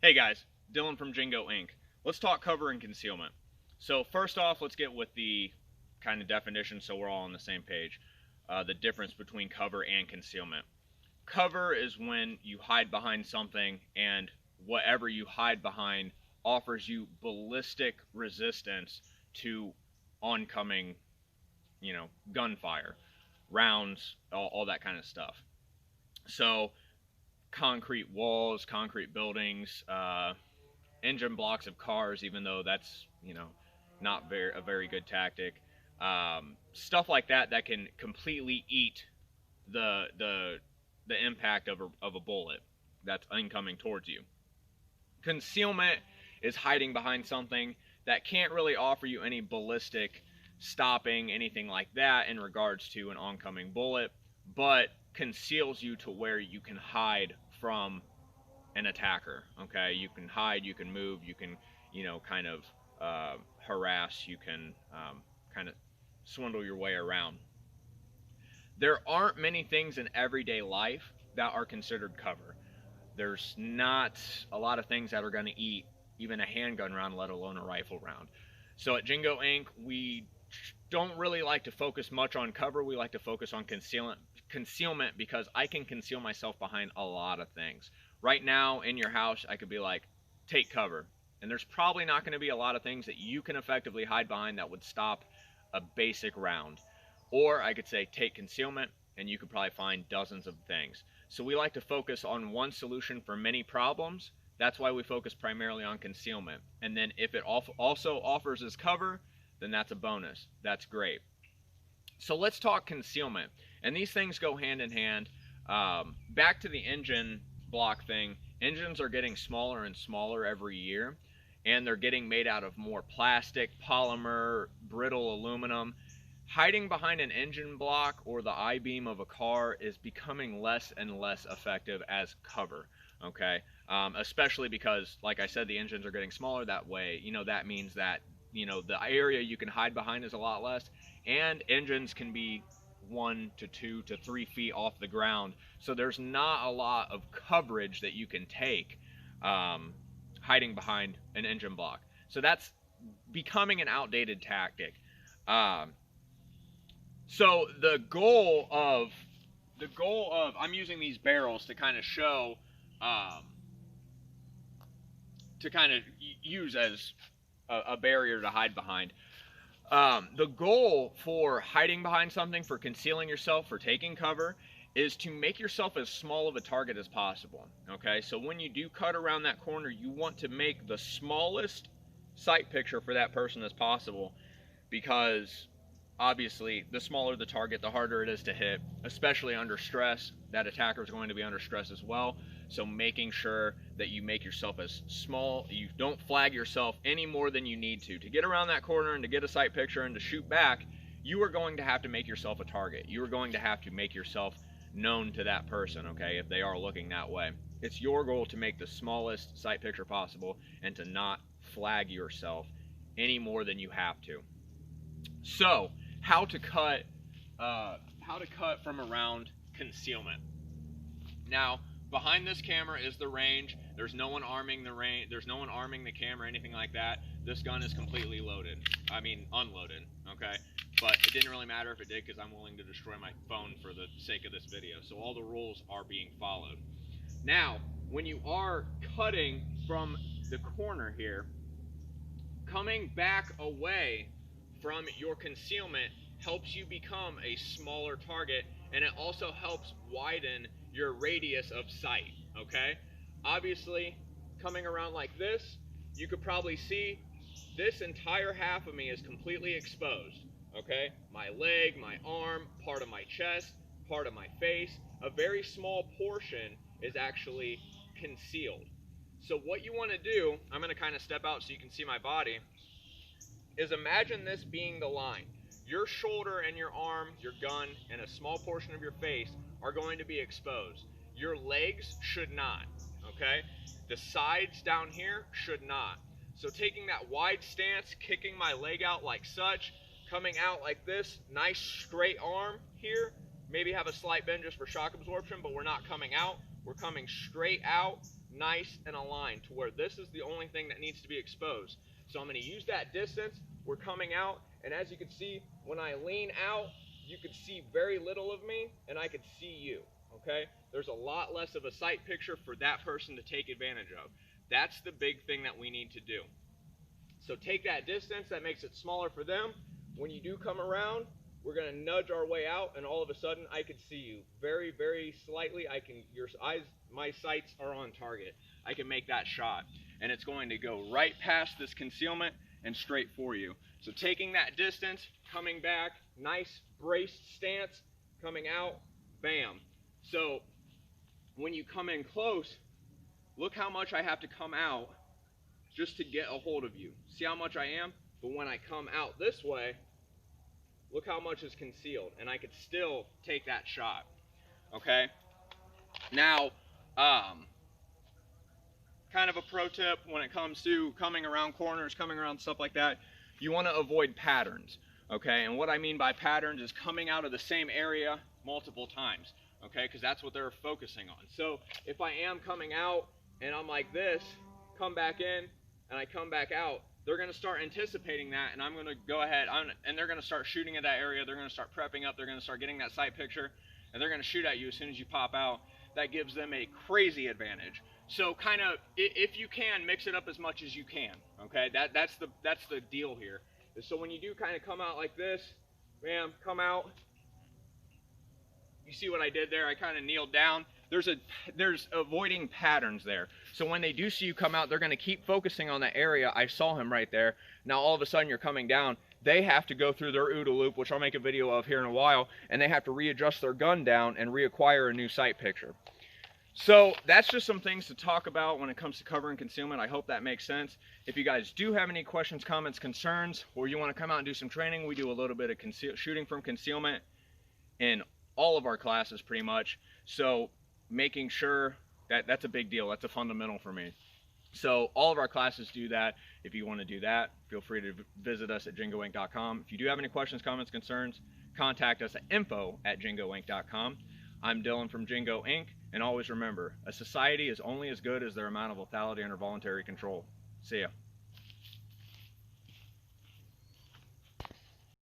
Hey guys, Dylan from Jingo Inc. Let's talk cover and concealment. So first off, let's get with the kind of definition so we're all on the same page. The difference between cover and concealment. Cover is when you hide behind something and whatever you hide behind offers you ballistic resistance to oncoming, gunfire, rounds, all that kind of stuff. So concrete walls, concrete buildings, engine blocks of cars, even though that's not a very good tactic. Stuff like that that can completely eat the impact of a bullet that's incoming towards you. Concealment is hiding behind something that can't really offer you any ballistic stopping, anything like that in regards to an oncoming bullet, but conceals you to where you can hide from an attacker. Okay, you can hide, you can move, you can, kind of harass, you can kind of swindle your way around. There aren't many things in everyday life that are considered cover. There's not a lot of things that are going to eat even a handgun round, let alone a rifle round. So at Jingo Inc., we don't really like to focus much on cover. We like to focus on concealment because I can conceal myself behind a lot of things. Right now in your house, I could be like, take cover. And there's probably not going to be a lot of things that you can effectively hide behind that would stop a basic round. Or I could say, take concealment, and you could probably find dozens of things. So we like to focus on one solution for many problems. That's why we focus primarily on concealment. And then if it also offers us cover, then that's a bonus. That's great. So let's talk concealment. And these things go hand in hand. Back to the engine block thing. Engines are getting smaller and smaller every year. And they're getting made out of more plastic, polymer, brittle aluminum. Hiding behind an engine block or the I-beam of a car is becoming less and less effective as cover. Okay, especially because, like I said, the engines are getting smaller. That way, that means that the area you can hide behind is a lot less, and engines can be 1 to 2 to 3 feet off the ground. So there's not a lot of coverage that you can take hiding behind an engine block. So that's becoming an outdated tactic. So the goal of I'm using these barrels to kind of show, to kind of use as a barrier to hide behind. The goal for hiding behind something, for concealing yourself, for taking cover, is to make yourself as small of a target as possible. Okay, so when you do cut around that corner, you want to make the smallest sight picture for that person as possible, because obviously the smaller the target, the harder it is to hit, especially under stress. That attacker is going to be under stress as well. So making sure that you make yourself as small, you don't flag yourself any more than you need to get around that corner and to get a sight picture and to shoot back. You are going to have to make yourself a target. You are going to have to make yourself known to that person, okay, if they are looking that way. It's your goal to make the smallest sight picture possible and to not flag yourself any more than you have to. So how to cut from around concealment. Now, behind this camera is the range. There's no one arming the range. There's no one arming the camera, anything like that. This gun is completely loaded. I mean, unloaded. Okay, but it didn't really matter if it did, because I'm willing to destroy my phone for the sake of this video. So all the rules are being followed. Now, when you are cutting from the corner here, coming back away from your concealment helps you become a smaller target, and it also helps widen your radius of sight. Okay, obviously coming around like this, you could probably see this entire half of me is completely exposed. Okay, my leg, my arm, part of my chest, part of my face, a very small portion is actually concealed. So what you want to do, I'm going to kind of step out so you can see my body, is imagine this being the line. Your shoulder and your arm, your gun, and a small portion of your face are going to be exposed. Your legs should not, okay? The sides down here should not. So taking that wide stance, kicking my leg out like such, coming out like this, nice straight arm here, maybe have a slight bend just for shock absorption, but we're not coming out. We're coming straight out, nice and aligned to where this is the only thing that needs to be exposed. So I'm going to use that distance. We're coming out, and as you can see, when I lean out, you could see very little of me, and I could see you, okay? There's a lot less of a sight picture for that person to take advantage of. That's the big thing that we need to do. So take that distance, that makes it smaller for them. When you do come around, we're going to nudge our way out, and all of a sudden I can see you very, very slightly. Your eyes, my sights are on target. I can make that shot, and it's going to go right past this concealment and straight for you. So taking that distance, coming back, nice braced stance, coming out, bam. So when you come in close, look how much I have to come out just to get a hold of you. See how much I am? But when I come out this way, look how much is concealed, and I could still take that shot, okay? Now, kind of a pro tip when it comes to coming around corners, coming around stuff like that, you want to avoid patterns, okay? And what I mean by patterns is coming out of the same area multiple times, okay? Because that's what they're focusing on. So if I am coming out and I'm like this, come back in, and I come back out, they're going to start anticipating that, and I'm going to go ahead, and they're going to start shooting at that area. They're going to start prepping up. They're going to start getting that sight picture, and they're going to shoot at you as soon as you pop out. That gives them a crazy advantage. So kind of, if you can, mix it up as much as you can, okay? That's the deal here. So when you do kind of come out like this, bam, come out. You see what I did there? I kind of kneeled down. There's avoiding patterns there. So when they do see you come out, they're going to keep focusing on that area. I saw him right there. Now all of a sudden you're coming down. They have to go through their OODA loop, which I'll make a video of here in a while, and they have to readjust their gun down and reacquire a new sight picture. So that's just some things to talk about when it comes to cover and concealment. I hope that makes sense. If you guys do have any questions, comments, concerns, or you want to come out and do some training, we do a little bit of shooting from concealment in all of our classes pretty much. So making sure that's a big deal. That's a fundamental for me. So all of our classes do that. If you want to do that, feel free to visit us at jingoinc.com. If you do have any questions, comments, concerns, contact us at info@jingoinc.com. I'm Dylan from Jingo Inc. And always remember, a society is only as good as their amount of lethality under voluntary control. See ya.